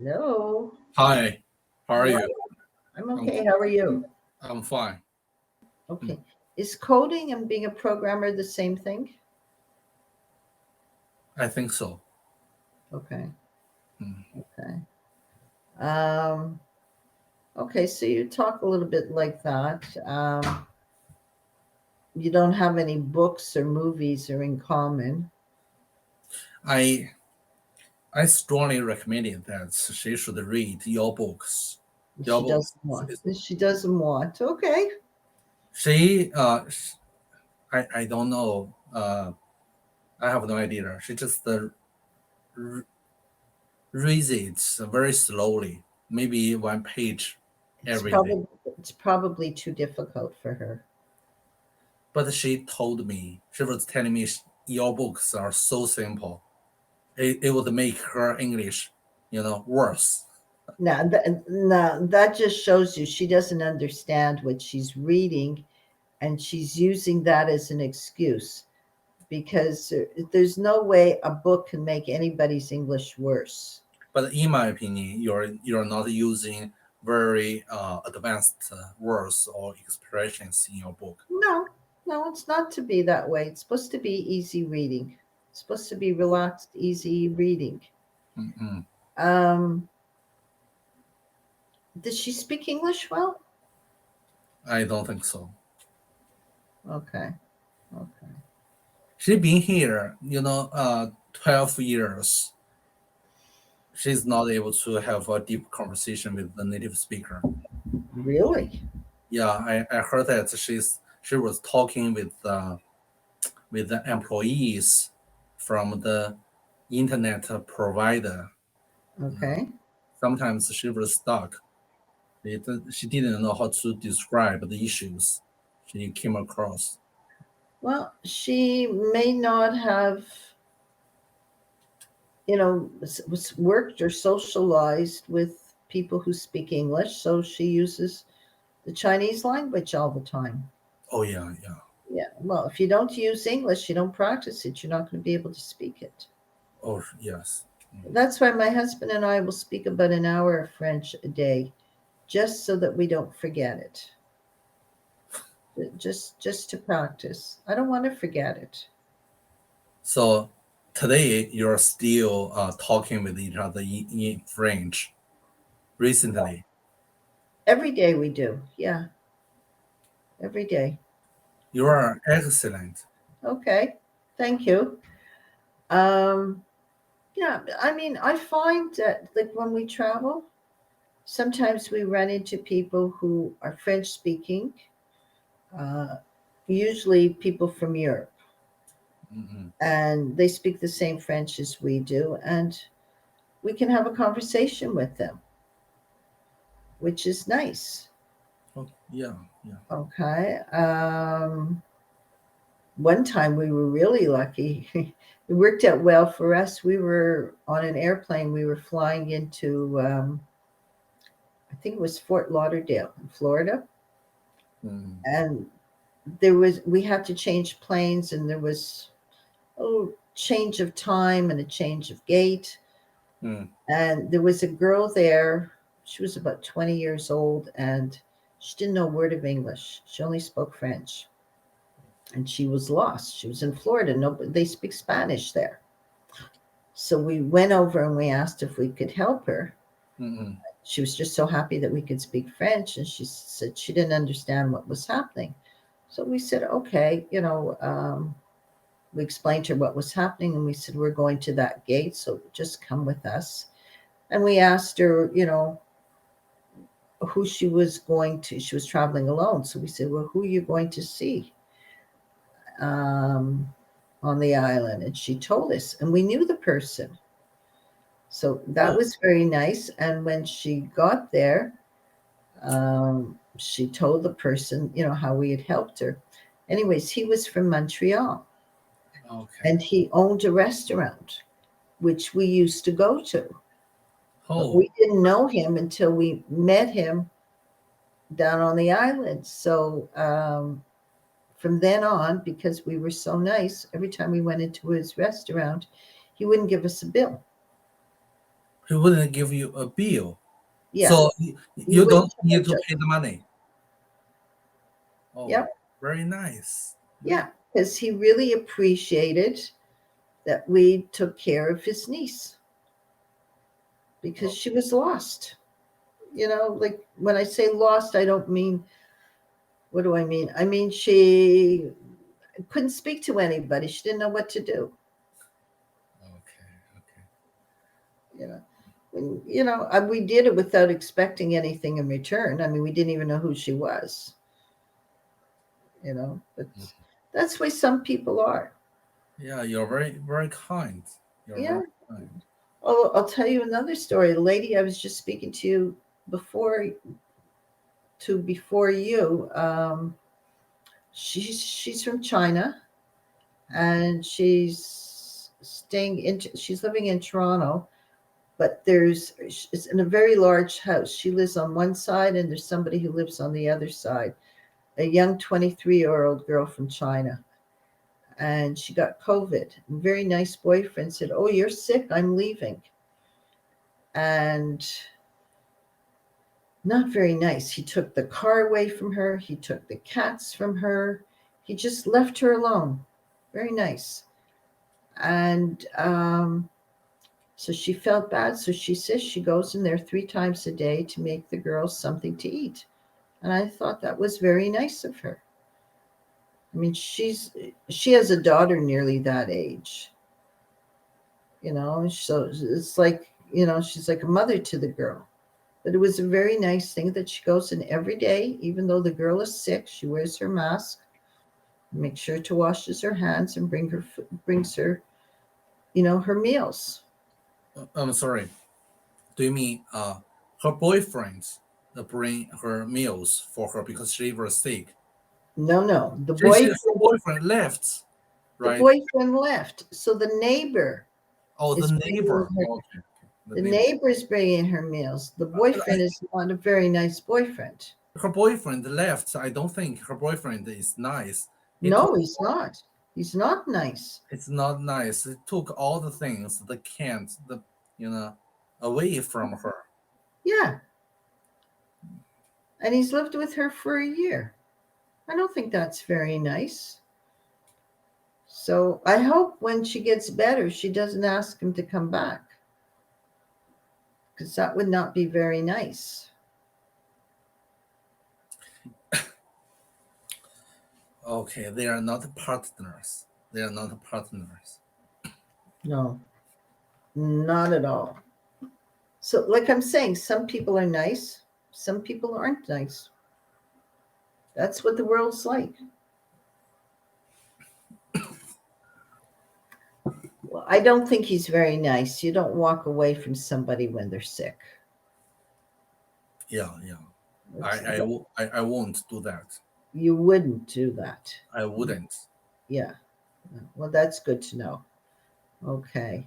Hello. Hi, how are How are you? you? I'm I'm okay. How are you? I'm fine. Mm, Okay. Is coding and being a programmer the same thing? I think so. Okay. Mm. Okay. Um, okay. So you talk a little bit like that. You don't have any books or movies or in common. I I strongly recommend it that she should read your books. Your She books. doesn't want. She doesn't want. Okay. She I don't know. I have no idea. She just r- reads it very slowly, maybe one page It's every day. probably it's probably too difficult for her. But she told me she was telling me your books are so simple. It would make her English, worse. Now that just shows you she doesn't understand what she's reading, and she's using that as an excuse because there's no way a book can make anybody's English worse. But in my opinion, you're not using very advanced words or expressions in your book. No, no, it's not to be that way. It's supposed to be easy reading. It's supposed to be relaxed, easy reading. Mm-mm. Um, does she speak English well? I don't think so. Okay, okay. She's been here, 12 years. She's not able to have a deep conversation with the native speaker. Really? Yeah, I heard that she was talking with the employees from the internet provider. Uh, Okay. Sometimes she was stuck. She didn't know how to describe the issues she came across. Well, she may not have, worked or socialized with people who speak English, so she uses the Chinese language all the time. Oh yeah, yeah. Yeah. Well, if you don't use English, you don't practice it, you're not going to be able to speak it. Oh yes. That's why my husband and I will speak about an hour of French a day, just so that we don't forget it. Just to practice. I don't want to forget it. So today you're still talking with each other in French. Recently, Every day we do. Yeah, every day. you are excellent. Okay. Thank you. Um, yeah, I mean, I find that like when we travel, sometimes we run into people who are French speaking, uh, usually people from Europe, Mhm. and they speak the same French as we do, and we can have a conversation with them, which is nice. Oh yeah, yeah. Okay. One time we were really lucky. It worked out well for us. We were on an airplane. We were flying into, I think it was Fort Lauderdale in Florida. Mm. And we had to change planes, and there was a change of time and a change of gate. Mm. And there was a girl there. She was about 20 years old, and she didn't know a word of English. She only spoke French, and she was lost. She was in Florida. No, they speak Spanish there. So we went over and we asked if we could help her. Mm-mm. She was just so happy that we could speak French, and she said she didn't understand what was happening. So we said, okay, we explained to her what was happening, and we said, we're going to that gate, so just come with us. And we asked her, who she was going to. She was traveling alone. So we said, well, who are you going to see um, on the island? And she told us, and we knew the person. So that Oh, was very nice. And when she got there, she told the person, how we had helped her. Anyways, he was from Montreal, okay. and he owned a restaurant, which we used to go to. But Oh, we didn't know him until we met him down on the island. So from then on, because we were so nice, every time we went into his restaurant, he wouldn't give us a bill. he wouldn't give you a bill. Yeah, So he you wouldn't don't need charge to us. pay the money. Oh, Yep. very nice. Yeah, because he really appreciated that we took care of his niece because Oh, she was lost. Like when I say lost, I don't mean, what do I mean? I mean, she couldn't speak to anybody. She didn't know what to do. okay, okay. You know, we did it without expecting anything in return. I mean, we didn't even know who she was. But Mm. that's why some people are. Yeah, you're very, very kind. You're Yeah. very kind. Oh, I'll tell you another story. The lady I was just speaking to before before you, she's from China, and she's living in Toronto, but it's in a very large house. She lives on one side, and there's somebody who lives on the other side, a young 23-year-old girl from China. And she got COVID. A very nice boyfriend said, "Oh, you're sick, I'm leaving." And not very nice. He took the car away from her, he took the cats from her, he just left her alone. Very nice. And so she felt bad. So she says she goes in there 3 times a day to make the girls something to eat. And I thought that was very nice of her. I mean, she has a daughter nearly that age, so it's like, she's like a mother to the girl. But it was a very nice thing that she goes in every day, even though the girl is sick. She wears her mask, makes sure to washes her hands, and brings her, her meals. I'm sorry. Do you mean her boyfriend bring her meals for her because she was sick? No, no, Her boyfriend left, the right? boyfriend left, so the neighbor Oh, the is bringing neighbor. her. Okay, okay. The The neighbor. neighbor is bringing her meals. The boyfriend is not a very nice boyfriend. Her boyfriend left. I don't think her boyfriend is nice. It took. No, he's not. He's not nice. It's not nice. It took all the things the can't the you know away from her. Yeah, and he's lived with her for a year. I don't think that's very nice. So I hope when she gets better, she doesn't ask him to come back, because that would not be very nice. Okay, they are not partners. They are not partners. No, not at all. So, like I'm saying, some people are nice, some people aren't nice. That's what the world's like. Well, I don't think he's very nice. You don't walk away from somebody when they're sick. Yeah, yeah. That's, that, I won't do that. you wouldn't do that. I wouldn't. Yeah. Well, that's good to know. Okay.